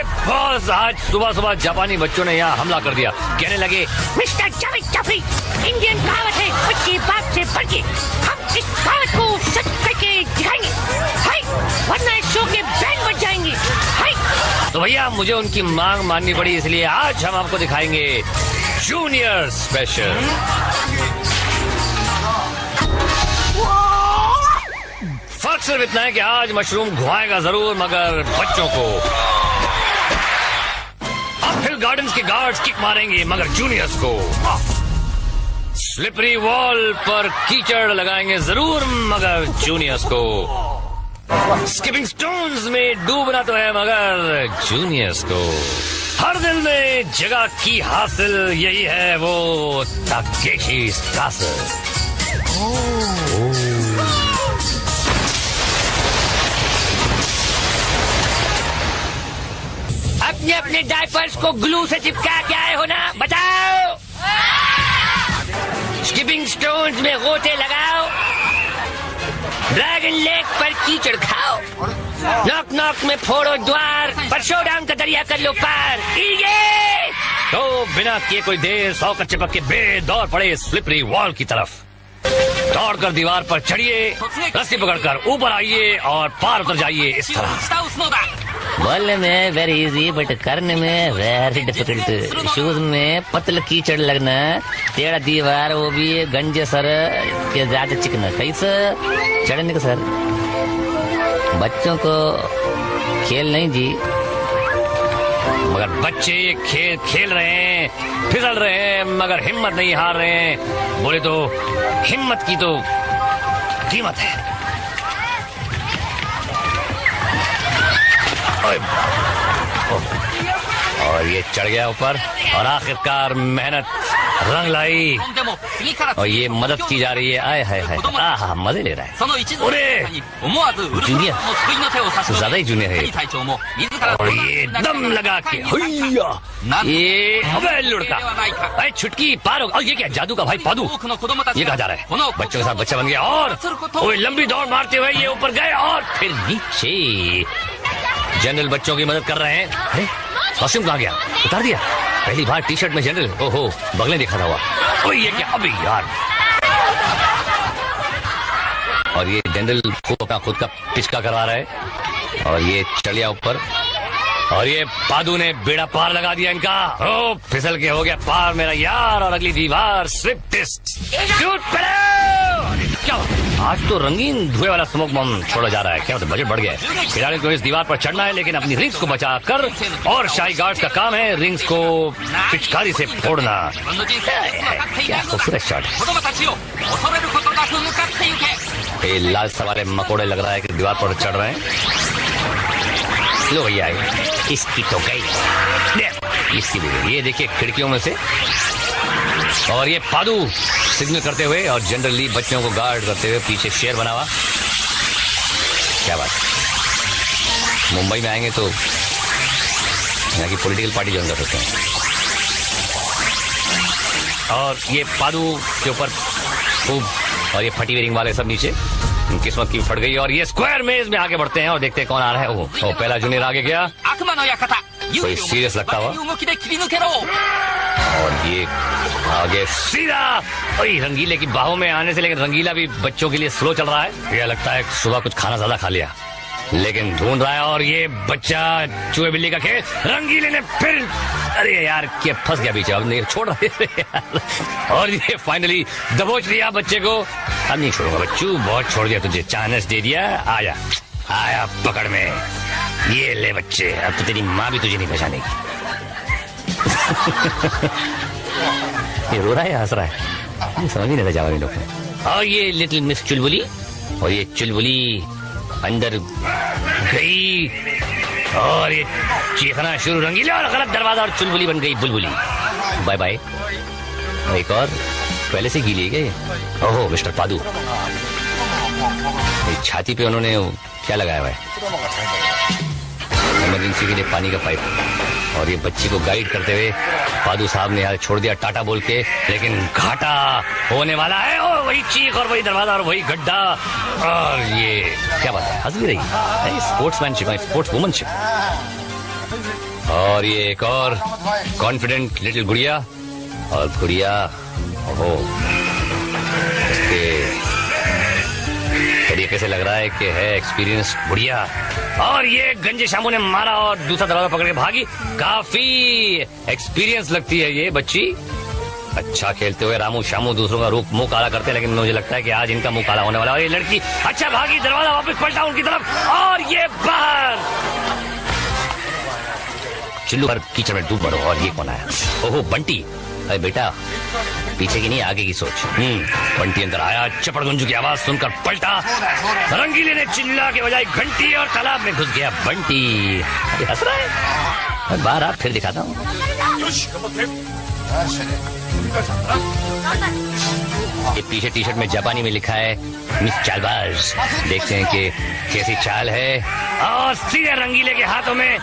Boss, आज सुबह सुबह जापानी बच्चों ने यहाँ हमला कर दिया। कहने लगे, मिस्टर जावेद जाफरी, इंडियन कहावत है बच्चे बाप से बढ़ के। हम इस कहावत को सच करके दिखाएंगे, हाय, वरना इस शो के बैंड बज जाएंगे, हाय। तो भैया मुझे उनकी मांग माननी पड़ी, इसलिए आज हम आपको दिखाएंगे जूनियर स्पेशल। फर्क सिर्फ इतना है कि आज मशरूम घुमाएगा जरूर, मगर बच्चों को। अब हिल गार्डन्स के गार्ड्स किक मारेंगे, मगर जूनियर्स को। स्लिपरी वॉल पर कीचड़ लगाएंगे जरूर, मगर जूनियर्स को। स्किपिंग स्टोन्स में डूबना तो है, मगर जूनियर्स को। हर दिल में जगह की हासिल, यही है वो ताकेशी's कासल। अपने अपने डायपर्स को ग्लू से चिपका के आए हो ना, बताओ। स्किपिंग स्टोन्स में गोते लगाओ, ड्रैगन लेक पर कीचड़ खाओ, नॉक नॉक में फोड़ो द्वार, पर शोडाउन का दरिया कर लो पार। तो बिना किए कोई देर 100 कच्चे पक्के बेदौड़ पड़े स्लिपरी वॉल की तरफ। दौड़कर दीवार पर चढ़िए, रस्सी पकड़कर ऊपर आइए और पार उतर जाइए इस तरह। बोलने में वेरी इजी बट करने में वेरी डिफिकल्ट। शूज में पतल कीचड़ लगना, टेढ़ा दीवार, वो भी गंजे सर के ज्यादा चिकना, कैसे चढ़ने का सर। बच्चों को खेल नहीं जी, मगर बच्चे खेल खेल रहे हैं, फिसल रहे हैं, मगर हिम्मत नहीं हार रहे हैं। बोले तो हिम्मत की तो कीमत है। और ये चढ़ गया ऊपर, और आखिरकार मेहनत रंग लाई, और ये मदद की जा रही है। आए हाय हाय, आहा मजे ले रहा है। अरे जूनियर, ज्यादा ही जूनियर है। और ये दम लगा के ये, अबे लुढ़का, अरे छुटकी पार हो। ये क्या जादू का भाई पादू, ये कहाँ जा रहा है? बच्चों के साथ बच्चा बन गया, और लंबी दौड़ मारते हुए ये ऊपर गए और फिर नीचे। जनरल बच्चों की मदद कर रहे हैं। अरे कॉस्ट्यूम कहाँ गया? उतार दिया। पहली बार टी शर्ट में जनरल, ओहो बगले दिखा था हुआ। ओ ये क्या अभी यार। और ये जनरल खुद का पिचका करवा रहा है, और ये चढ़िया ऊपर, और ये पादू ने बेड़ा पार लगा दिया इनका। ओ फिसल के हो गया पार मेरा यार, और अगली दीवार स्लिप टेस्ट। क्या आज तो रंगीन धुएं वाला स्मोक बम छोड़ा जा रहा है। क्या बजट बढ़ गया है। खिलाड़ी को इस दीवार पर चढ़ना है, लेकिन अपनी रिंग्स को बचा कर, और शाही गार्ड्स का काम है रिंग्स को पिचकारी से फोड़ना। क्या खूबसूरत शॉट है। लाल सवारे मकोड़े लग रहा है कि दीवार पर चढ़ रहे हैं। लो भैया, इसकी तो गई, इसकी भी गई। ये देखिए खिड़कियों में से, और ये पादू सिग्नल करते हुए, और जनरली बच्चों को गार्ड करते हुए पीछे शेर बना हुआ। क्या बात, मुंबई में आएंगे तो यहाँ की पॉलिटिकल पार्टी ज्वाइन कर सकते हैं। और ये पादू के ऊपर खूब, और ये फटी रिंग वाले सब नीचे, किस्मत की फट गई। और ये स्क्वायर मेज में आगे बढ़ते हैं और देखते हैं कौन आ रहा है। वो पहला जूनियर आगे गया, कोई सीरियस लगता हुआ, और ये आगे सीधा रंगीले की बाहों में आने से। लेकिन रंगीला भी बच्चों के लिए स्लो चल रहा है। यह लगता है सुबह कुछ खाना ज्यादा खा लिया, लेकिन ढूंढ रहा है। और ये बच्चा चूहे बिल्ली का खेल, रंगीले ने फिर, अरे यार क्या फंस गया पीछे, अब नहीं छोड़ रहे यार। और ये फाइनली दबोच लिया बच्चे को। अब नहीं छोड़ूंगा बच्चू, बहुत छोड़ दिया तुझे, चांस दे दिया, आया आया पकड़ में। ये ले बच्चे, अब तो तेरी माँ भी तुझे नहीं पहचानेगी। ये रो रहा है, हंस रहा है, समझ ही नहीं था जावा लोग को। और ये लिटिल मिस चुलबुली, और ये चुलबुली अंदर गई, और ये चीखना शुरू, रंगीला और गलत दरवाजा, और चुलबुली बन गई बुलबुली। Bye bye. एक और पहले से गीली है क्या? ओहो मिस्टर पादू, छाती पे उन्होंने क्या लगाया हुआ है? इमरजेंसी के लिए पानी का पाइप। और ये बच्ची को गाइड करते हुए पादू साहब ने यार छोड़ दिया टाटा बोल के, लेकिन घाटा होने वाला है। और वही चीख, और वही दरवाजा, और वही गड्ढा। और ये क्या बात है, हंस भी रही है, स्पोर्ट्समैनशिप, स्पोर्ट्स वुमनशिप। और ये एक और कॉन्फिडेंट लिटिल गुड़िया, और गुड़िया ओहो इसके तरीके से लग रहा है कि है एक्सपीरियंस गुड़िया। और ये गंजे शामू ने मारा और दूसरा दरवाजा पकड़ के भागी। काफी एक्सपीरियंस लगती है ये बच्ची। अच्छा खेलते हुए रामू शामू दूसरों का रूप मुंह काला करते, लेकिन मुझे लगता है कि आज इनका मुंह काला होने वाला है। और ये लड़की अच्छा भागी, दरवाजा वापस पलटा उनकी तरफ और ये बाहर। चिल्लू पर कीचड़ में डूब पड़ो। और ये कौन आया? ओहो बंटी। अरे बेटा पीछे की नहीं आगे की सोच। बंटी अंदर आया, चपड़ गुंजू की आवाज सुनकर पलटा। रंगीले ने चिल्ला के बजाय घंटी और तालाब में घुस गया बंटी। हंस रहा है। बाहर आप फिर दिखाता हूँ। ये पीछे टी शर्ट में जापानी में लिखा है मिस चालबाज। देखते हैं कि कैसी चाल है। और सीधे रंगीले के हाथों में,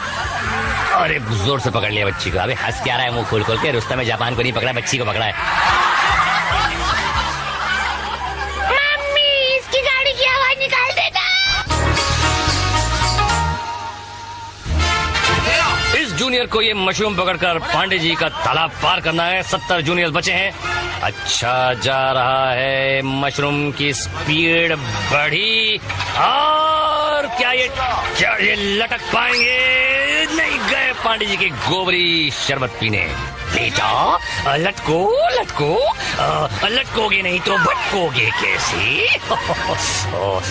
अरे जोर से पकड़ लिया बच्ची को। अबे हंस क्या रहा है मुंह खोल खोल के? रुस्तम में जापान को नहीं पकड़ा, बच्ची को पकड़ा है। मम्मी इसकी गाड़ी की आवाज निकाल देना। इस जूनियर को ये मशरूम पकड़कर पांडे जी का तालाब पार करना है। 70 जूनियर बचे हैं। अच्छा जा रहा है, मशरूम की स्पीड बढ़ी। और क्या ये लटक पाएंगे? नहीं गए पांडे जी के गोबरी शरबत पीने। बेटा लटको लटको, लटकोगे नहीं तो भटकोगे कैसे?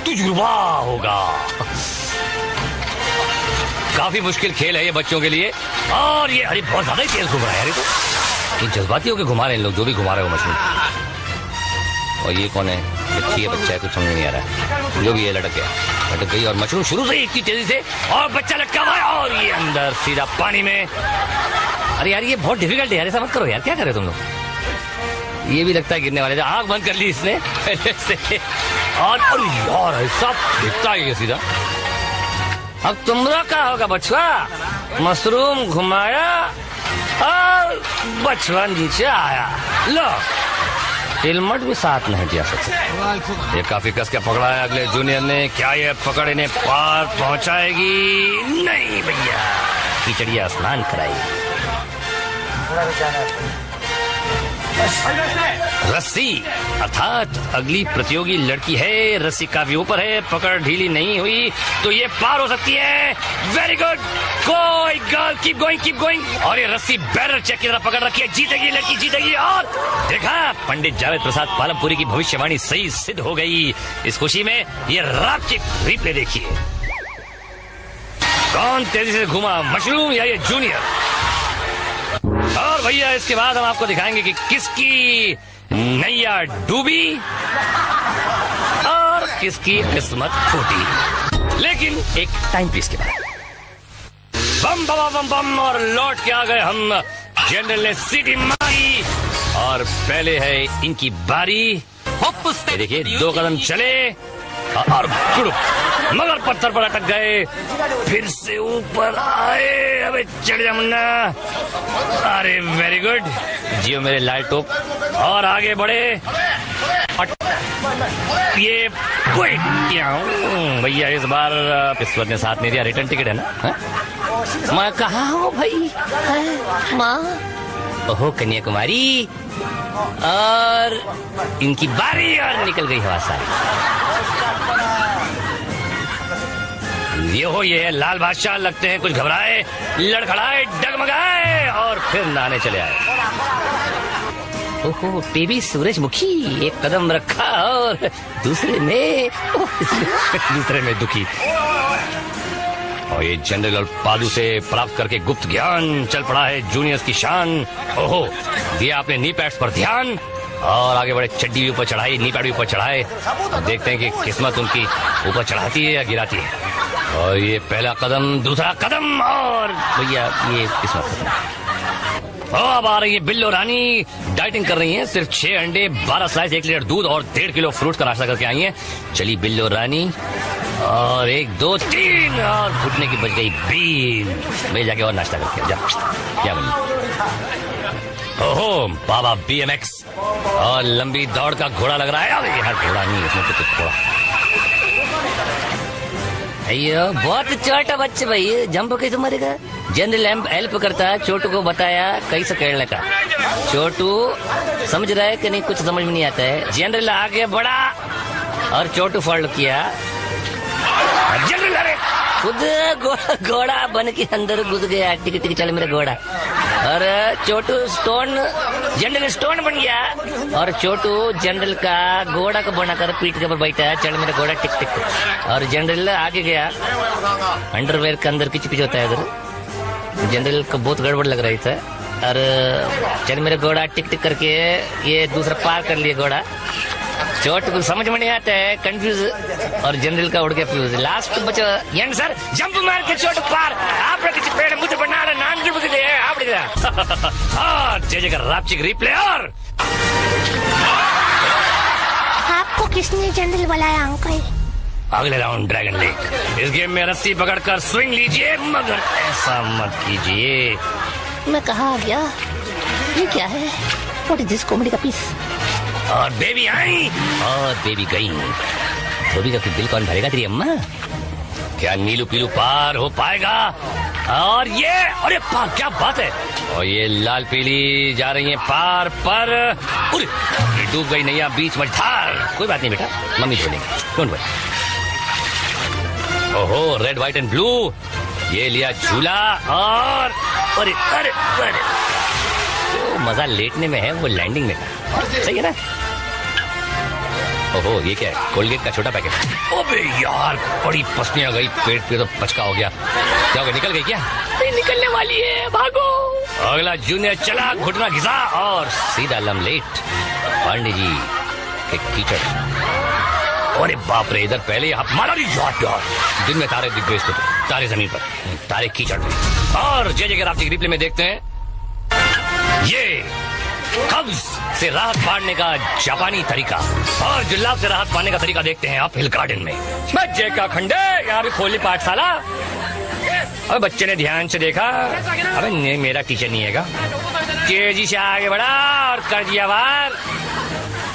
तुजुर्बा होगा। काफी मुश्किल खेल है ये बच्चों के लिए। और ये अरे बहुत ज्यादा ही तेज घुमा है यार। ये जज्बाती होकर घुमा रहे हैं लोग, जो भी घुमा रहे हो मशरूम। और ये कौन है? बच्ची है, बच्चा है, कुछ समझ नहीं आ रहा है। जो भी है लटक गया, लटक गई। और मशरूम शुरू से इतनी तेजी से, और बच्चा लटका हुआ है और ये अंदर सीधा पानी में। अरे यार ये बहुत डिफिकल्ट है यार, ऐसा मत करो यार। क्या कर रहे हो तुम लोग? ये भी लगता है गिरने वाले। आंख बंद कर ली इसने पहले से। और यार ऐसा दिखता है सीधा। अब तुमरा क्या होगा बछुआ? मशरूम घुमाया और बछुआ नीचे आया। लो हेलमेट भी साथ नहीं दिया सकते। ये काफी कस के पकड़ा है अगले जूनियर ने। क्या ये पकड़ इन्हें पार पहुंचाएगी? नहीं भैया, कीचड़िया स्नान कराएगी। रस्सी अर्थात अगली प्रतियोगी लड़की है। रस्सी काफी ऊपर है, पकड़ ढीली नहीं हुई तो ये पार हो सकती है। वेरी गुड, गो girl, keep going keep going. और ये रस्सी बैरर चेक की तरह पकड़ रखी है। जीतेगी लड़की, जीतेगी। और देखा, पंडित जावेद प्रसाद पालमपुरी की भविष्यवाणी सही सिद्ध हो गई। इस खुशी में ये रापचिक रिप्ले देखिए। कौन तेजी से घुमा, मशरूम या ये जूनियर? और भैया इसके बाद हम आपको दिखाएंगे कि किसकी नैया डूबी और किसकी किस्मत फूटी। लेकिन एक टाइम पीस के बाद बम बम बम बम और लौट के आ गए हम। जनरल ने सीटी मारी और पहले है इनकी बारी। देखिए 2 कदम चले और मगर पत्थर पर अटक गए। फिर से ऊपर आए। अबे चढ़ जा मुन्ना। अरे वेरी गुड, जियो मेरे लाल टोप। और आगे बढ़े। ये भैया इस बार किस्मत ने साथ नहीं दिया। रिटर्न टिकट है ना? मैं कहाँ हूँ भाई? माँ ओहो कन्याकुमारी। और इनकी बारी और निकल गई हवा सारी। ये है लाल बादशाह। लगते हैं कुछ घबराए, लड़खड़ाए, डगमगाए और फिर नहाने चले आए। ओहो बेबी सूरजमुखी। एक कदम रखा और दूसरे में दुखी। और ये जनरल और पादू से प्राप्त करके गुप्त ज्ञान चल पड़ा है जूनियर्स की शान। ओहो दिया आपने नी पैड्स पर ध्यान और आगे बढ़े। चड्डी भी ऊपर चढ़ाई, नी पैड भी ऊपर चढ़ाए। देखते हैं कि किस्मत उनकी ऊपर चढ़ाती है या गिराती है। और ये पहला कदम, दूसरा कदम और भैया ये किस्मत खत्म। अब आ रही है बिल्लो रानी। डाइटिंग कर रही हैं। सिर्फ 6 अंडे, 12 स्लाइस, 1 लीटर दूध और 1.5 किलो फ्रूट का नाश्ता करके आई हैं। चली बिल्लो रानी। और 1 2 3 और घुटने की बच गई बीन। मैं जाके और नाश्ता करके जा। क्या बनी? ओहो बाबा BMX और लंबी दौड़ का घोड़ा लग रहा है। अरे यार घोड़ा नहीं, इसमें तो कुछ घोड़ा। अयो बहुत छोटा बच्चे भाई, जंप कैसे मरेगा। जनरल हेल्प करता है, छोटू को बताया कैसे खेलने का। छोटू समझ रहा है कि नहीं, कुछ समझ में नहीं आता है। जनरल आगे बढ़ा और छोटू फॉलो किया। जनरल अरे खुद घोड़ा बन के अंदर घुस गया, टिक टिक चल मेरा घोड़ा। और छोटू स्टोन, जनरल स्टोन बन गया और छोटू जनरल का घोड़ा को बनाकर पीठ के ऊपर बैठा, चल मेरा घोड़ा टिक टिक। और जनरल आगे गया, अंडरवेयर के अंदर किच पिच होता है इधर। जनरल को बहुत गड़बड़ लग रही था और चल मेरा घोड़ा टिक टिक करके ये दूसरा पार कर लिया घोड़ा। छोटू को समझ में नहीं आता है, कंफ्यूज, और जनरल का उड़ गया फ्यूज। लास्ट बचा यंग सर जंप मार के छोटू पार, आप पेड़ मुझे बना रहे नाम जुड़ गए आप जय का रापचिक रिप्ले। और आपको किसने जनरल बुलाया अंकल? अगले राउंड ड्रैगन लीग। इस गेम में रस्सी पकड़कर स्विंग लीजिए, मगर ऐसा मत कीजिए। मैं कहाँ आ गया? ये क्या है? व्हाट इज दिस कॉमेडी का पीस? और बेबी आई और बेबी गई। धोबी का बिल कौन भरेगा तेरी अम्मा? क्या नीलू पीलू पार हो पाएगा? और ये अरे पार, क्या बात है। और ये लाल पीली जा रही है पार पर। ये डूब गई नैया बीच मझधार। कोई बात नहीं बेटा, मम्मी धो लेंगे, डोंट वरी। ओहो रेड व्हाइट एंड ब्लू, ये लिया झूला। और अरे अरे अरे तो मजा लेटने में है, वो लैंडिंग में था। सही है ना। ओहो ये क्या है? कोलगेट का छोटा पैकेट। ओबे यार बड़ी पसलियां गई, पेट पे तो पचका हो गया। क्या हो गया, निकल गई क्या? नहीं निकलने वाली है, भागो। अगला जूनियर चला, घुटना घिसा और सीधा लमलेट पांडे जी के कीचड़। अरे बाप रे, इधर पहले आप मारा नहीं यार। दिन में तारे दिख गए इसको, तारे जमीन पर, तारे कीचड़ में। और जय जय रापचिक रिप्ले में देखते हैं ये कब्ज से राहत पाने का जापानी तरीका और जुलाब से राहत पाने का तरीका देखते हैं आप हिल गार्डन में। बच्चे का खंडे यहाँ भी खोली पाठशाला। और बच्चे ने ध्यान से देखा, अबे नहीं मेरा टीचर नहीं हैगा। तेजी से आगे बढ़ा और कर दिया वार।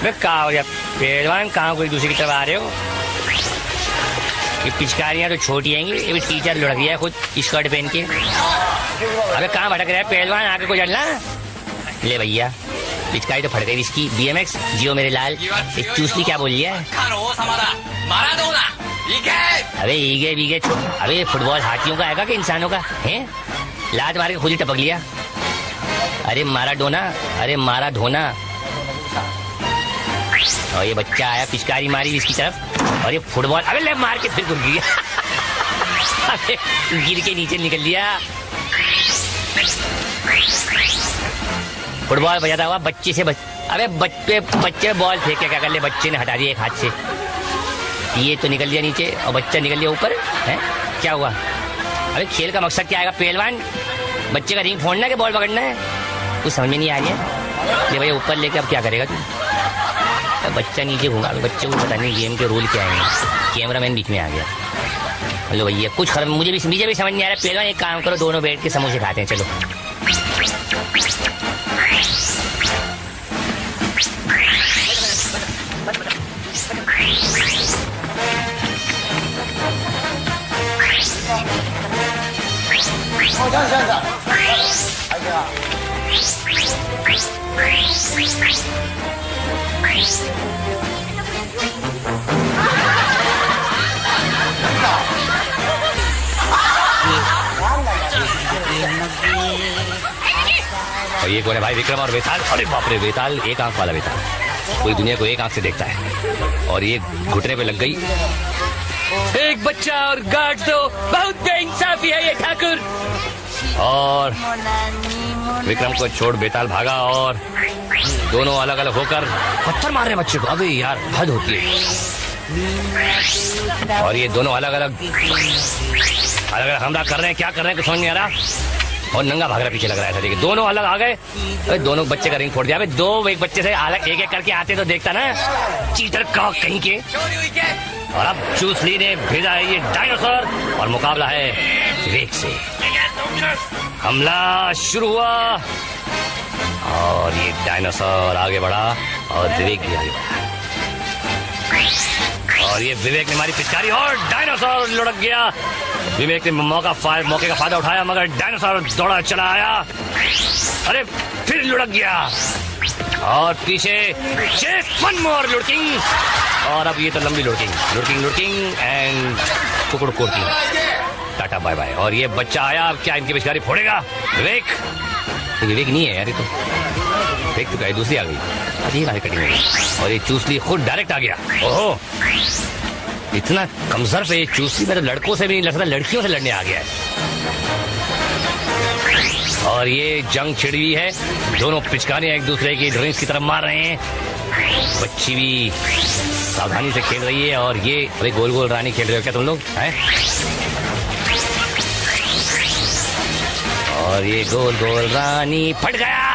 कहा हो गया पहलवान, कहाँ कोई दूसरी की तरफ आ रहे हो? ये पिचकारियां तो छोटी आएंगी, ये भी टीचर लुढ़क गया खुद स्कर्ट पहन के। अबे कहाँ भटक रहा है पहलवान, आगे को चलना। ले भैया पिचकारी तो फट गई इसकी। BMX जियो मेरे लाल। एक चूसली क्या बोल लिया है? अबे ईगे बीगे, अबे फुटबॉल हाथियों का आएगा कि इंसानों का है? लात मार के खुद ही टपक लिया। अरे मारा डोना, अरे मारा धोना। और ये बच्चा आया, पिचकारी मारी इसकी तरफ और ये फुटबॉल, अबे ले मार के फिर गिर गया। अबे गिर के नीचे निकल लिया। फुटबॉल बजाता हुआ बच्चे से अबे बच्चे बॉल फेंके, क्या कर ले, बच्चे ने हटा दिया एक हाथ से। ये तो निकल लिया नीचे और बच्चा निकल लिया ऊपर। है क्या हुआ? अबे खेल का मकसद क्या आएगा पहलवान? बच्चे का रिंग फोड़ना है कि बॉल पकड़ना है? कुछ समझ में नहीं आ रही है। ये भैया ऊपर लेके अब क्या करेगा तू? बच्चा नीचे घूंगा, बच्चे को पता नहीं गेम के रूल क्या है। कैमरामैन बीच में आ गया। हेलो भैया कुछ मुझे भी समझ नहीं आ रहा। पहलवान एक काम करो, दोनों बैठ के समोसे खाते हैं, चलो। और ये कौन है भाई? विक्रम और वेताल। अरे बाप रे, वेताल एक आंख वाला वेताल, पूरी दुनिया को एक आंख से देखता है। और ये घुटने पे लग गई। एक बच्चा और गार्ड दो, बहुत बेइंसाफी है ये ठाकुर। और विक्रम को छोड़ बेताल भागा और दोनों अलग अलग होकर पत्थर मार रहे बच्चे को। अबे यार हद होती है। और ये दोनों अलग अलग हमला कर रहे हैं, क्या कर रहे हैं कुछ समझ नहीं आ रहा। और नंगा भाग रहा पीछे लग रहा है। देखिए दोनों अलग आ गए, दोनों बच्चे का रिंग फोड़ दिया। दो एक बच्चे से अलग एक एक करके आते तो देखता ना, चीटर का कहीं के। और अब चूसली ने भेजा है ये डायनासोर और मुकाबला है विवेक से। हमला शुरू हुआ और ये डायनासोर आगे बढ़ा और विवेक भी आगे बढ़ा। और ये विवेक ने मारी पिचकारी और डायनासोर लुढ़क गया। विवेक ने मौके का फायदा उठाया, मगर डायनासोर दौड़ा चला आया। अरे फिर लुढ़क गया और पीछे वन मोर लुढ़किंग, और अब ये तो लंबी लुढ़किंग एंड कुकुड़ कोटिंग। Tata bye bye. और ये बच्चा आया, अब क्या इनकी पिचकारी फोड़ेगा? विवेक नहीं है यार, ये तो देख चुका है, दूसरी आ गई। अभी कटिंग और ये चूसली खुद डायरेक्ट आ गया। ओहो, इतना कमजोर पे ये चूसली मेरे लड़कों से भी नहीं लड़ता, लड़कियों से लड़ने आ गया है। और ये जंग छिड़ हुई है, दोनों पिचकारियां एक दूसरे की ड्रिंक्स की तरफ मार रहे हैं। बच्ची भी सावधानी से खेल रही है और ये अरे गोल गोल रानी खेल रहे हो क्या तुम लोग हैं? और ये गोल गोल रानी फट गया।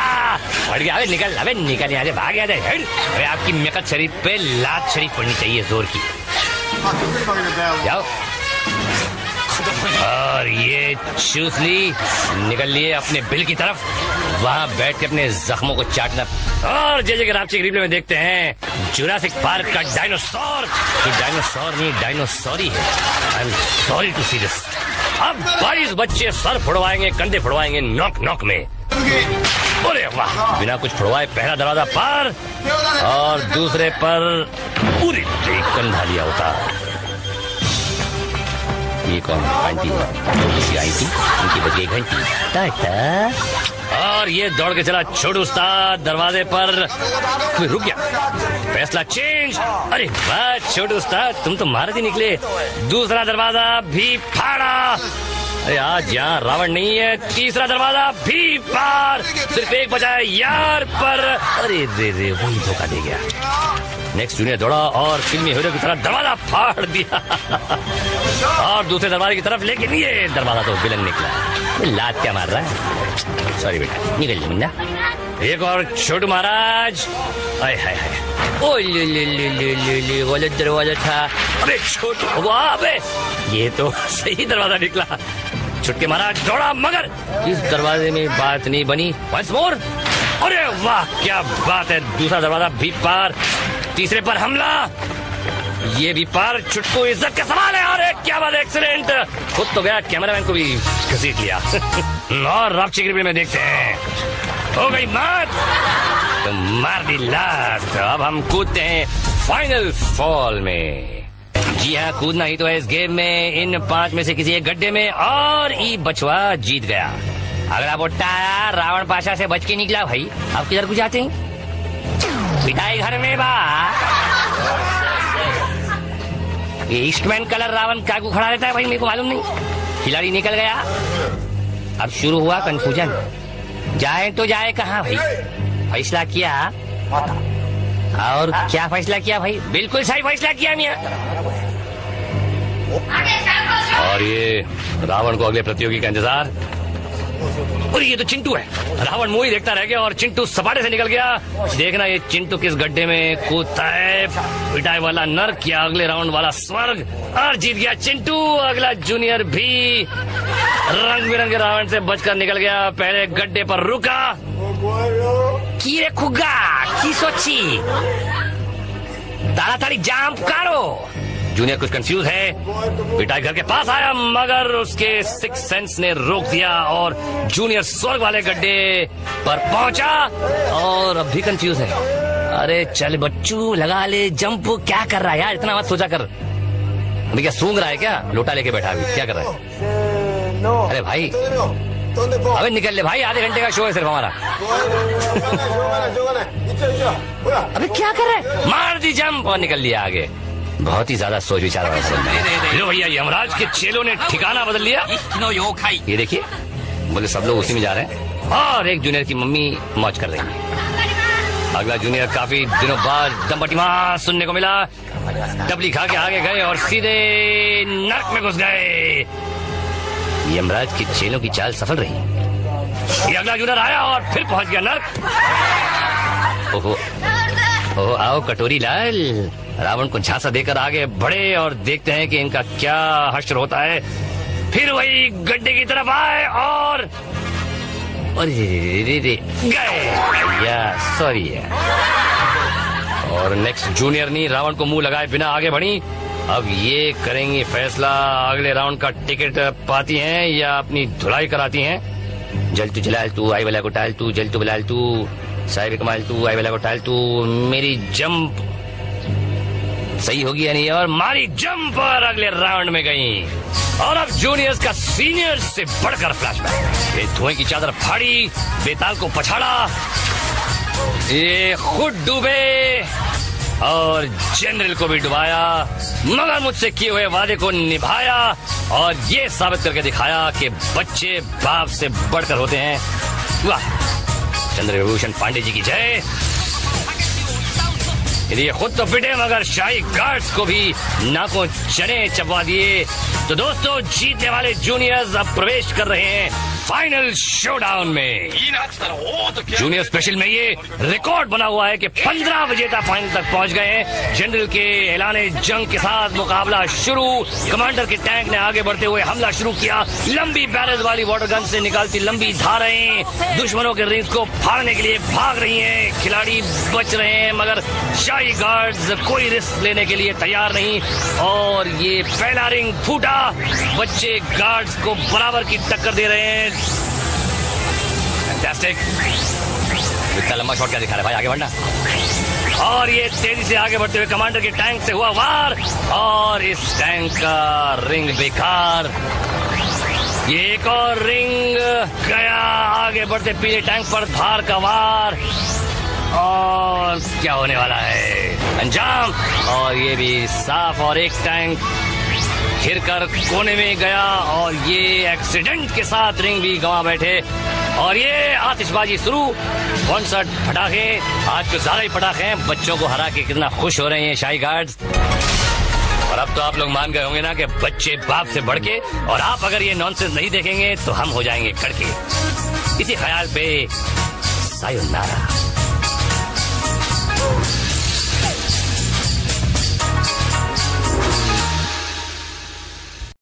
अबे निकल यहाँ से, भाग यहाँ से। अरे आपकी मेकअप शरीफ पे लात शरीफ पड़नी चाहिए जोर की। जाओ। और ये चूसली निकल लिए अपने बिल की तरफ, वहां बैठ के अपने जख्मों को चाटना। और जैसे कि रापची रिप्ले में देखते हैं जुरासिक पार्क का डायनासोर, ये डायनासोर नहीं डायनासोरी है। I am sorry to see this. अब 22 बच्चे सर फुड़वाएंगे, कंधे फुड़वाएंगे नॉक में। अरे वाह, बिना कुछ फुड़वाए पहला दरवाजा पार और दूसरे पर पूरी कंधा लिया होता। ये कौन आंटी है? आंटी, उनकी बज गई घंटी। टाटा। और ये दौड़ के चला छोटू उस्ताद दरवाजे पर, रुक गया, फैसला चेंज। अरे वाह छोटू उस्ताद, तुम तो महारथी निकले। दूसरा दरवाजा भी फाड़ा। अरे आज यहाँ रावण नहीं है। तीसरा दरवाजा भी पार, सिर्फ एक बचा है यार पर। अरे रे वही धोखा दे गया। नेक्स्ट जूनियर दौड़ा और फिल्मी हीरो की तरह दरवाजा फाड़ दिया और दूसरे दरवाजे की तरफ, लेकिन ये दरवाजा तो विलन निकला। लात क्या मार रहा है? सॉरी बेटा, निकल जा मुन्ना। एक और छोटू महाराज। हाय हाय हाय, ओ ले गलत दरवाजा था। अबे छोटू, वाह अबे ये तो सही दरवाजा निकला। छुटके महाराज दौड़ा, मगर इस दरवाजे में बात नहीं बनी। Once more. अरे वाह क्या बात है, दूसरा दरवाजा भी पार, तीसरे पर हमला, ये भी पार। छुटकू इज्जत का सवाल है। अरे क्या बात है, एक्सीलेंट। खुद तो गया, कैमरामैन को भी घसीट लिया। और रापची रिप्ले में देखते हैं, हो गई मात तो मार दी लात। अब हम कूदते हैं फाइनल फॉल में। जी हाँ, कूदना ही तो है इस गेम में। इन 5 में से किसी एक गड्ढे में, और ई बछवा जीत गया। अगला बुट्टा रावण पाशा से बच के निकला। भाई आप किधर को जाते हैं? पिटाई घर में बा। ये ईस्टमैन कलर रावण काकू खड़ा रहता है भाई, मेरे को मालूम नहीं। खिलाड़ी निकल गया। अब शुरू हुआ कंफ्यूजन, जाए तो जाए कहाँ भाई? फैसला किया, और क्या फैसला किया भाई? बिल्कुल सही फैसला किया मियां। और ये रावण को अगले प्रतियोगी का इंतजार। और ये तो चिंटू है। रावण मूवी देखता रह गया और चिंटू सपाटे से निकल गया। देखना ये चिंटू किस गड्ढे में कूदता है। पिटाई वाला नर्क या अगले राउंड वाला स्वर्ग। और जीत गया चिंटू। अगला जूनियर भी रंग बिरंगे रावण से बचकर निकल गया। पहले गड्ढे पर रुका। की रे खुगा की सोची, ताड़ाताड़ी जांप करो। जूनियर कुछ कंफ्यूज है। पिटाई घर के पास आया, मगर उसके सिक्स सेंस ने रोक दिया और जूनियर स्वर्ग वाले गड्ढे पर पहुंचा और अब भी कंफ्यूज है। अरे चल बच्चू, लगा ले जंप। क्या कर रहा है यार, इतना मत सोचा कर। अभी क्या सूंघ रहा है क्या? लोटा लेके बैठा अभी, क्या कर रहा है? अरे भाई अबे निकल ले भाई, आधे घंटे का शो है सिर्फ हमारा। अबे क्या कर रहा है? मार दी जंप और निकल लिया आगे। बहुत ही ज्यादा सोच विचार वाला। लो भैया, यमराज के चेलों ने ठिकाना बदल लिया। ये देखिए, बोले सब लोग उसी में जा रहे हैं और एक जूनियर की मम्मी मौज कर रही है। अगला जूनियर काफी दिनों बाद दमपटी मां सुनने को मिला। डबली खा के आगे गए और सीधे नर्क में घुस गए। यमराज के चेलों की चाल सफल रही। ये अगला जूनियर आया और फिर पहुंच गया नर्क। ओहो ओहो, आओ कटोरी लाल। रावण को झांसा देकर आगे बढ़े और देखते हैं कि इनका क्या हश्र होता है। फिर वही गड्ढे की तरफ आए और अरे गए। या सॉरी। और नेक्स्ट जूनियर ने रावण को मुंह लगाए बिना आगे बढ़ी अब ये करेंगी फैसला अगले राउंड का टिकट पाती हैं या अपनी धुलाई कराती हैं। जल तू जलाल तू आई वाला को टाल तू, जल तू बलाल तू साहिब कमाल तू आई वाला को टाल तू। मेरी जंप सही होगी या नहीं? और मारी जंप पर अगले राउंड में गई। और अब जूनियर्स का सीनियर्स से बढ़कर फ्लैशबैक। ये धुएं की चादर फाड़ी, बेताल को पछाड़ा, ये खुद डूबे और जनरल को भी डुबाया, मगर मुझसे किए हुए वादे को निभाया और ये साबित करके दिखाया कि बच्चे बाप से बढ़कर होते हैं। वाह, चंद्रभूषण पांडे जी की जय। ये खुद तो पिटे मगर शाही गार्ड्स को भी नाकों चने चबवा दिए। तो दोस्तों, जीतने वाले जूनियर्स अब प्रवेश कर रहे हैं फाइनल शोडाउन में। जूनियर स्पेशल में ये रिकॉर्ड बना हुआ है कि 15 विजेता फाइनल तक पहुंच गए हैं। जनरल के ऐलाने जंग के साथ मुकाबला शुरू। कमांडर के टैंक ने आगे बढ़ते हुए हमला शुरू किया। लंबी बैरल वाली वाटर गन से निकालती लंबी धारें दुश्मनों के रिंग्स को फाड़ने के लिए भाग रही हैं। खिलाड़ी बच रहे हैं मगर शाही गार्ड्स कोई रिस्क लेने के लिए तैयार नहीं। और ये पहला रिंग फूटा। बच्चे गार्ड्स को बराबर की टक्कर दे रहे हैं। फैंटास्टिक। इतना लंबा शॉट क्या दिखा रहा है भाई, आगे बढ़ना। और ये तेजी से आगे बढ़ते हुए कमांडर के टैंक से हुआ वार और इस टैंक का रिंग बेकार। ये एक और रिंग गया। आगे बढ़ते पीले टैंक पर धार का वार और क्या होने वाला है अंजाम। और ये भी साफ और एक टैंक घिर कर कोने में गया और ये एक्सीडेंट के साथ रिंग भी गंवा बैठे। और ये आतिशबाजी शुरू। 59 पटाखे, आज कुछ ज्यादा ही पटाखे हैं। बच्चों को हरा के कितना खुश हो रहे हैं शाही गार्ड्स। और अब तो आप लोग मान गए होंगे ना कि बच्चे बाप से बढ़ के। और आप अगर ये नॉनसेंस नहीं देखेंगे तो हम हो जाएंगे कड़के। इसी ख्याल पे सायोनारा।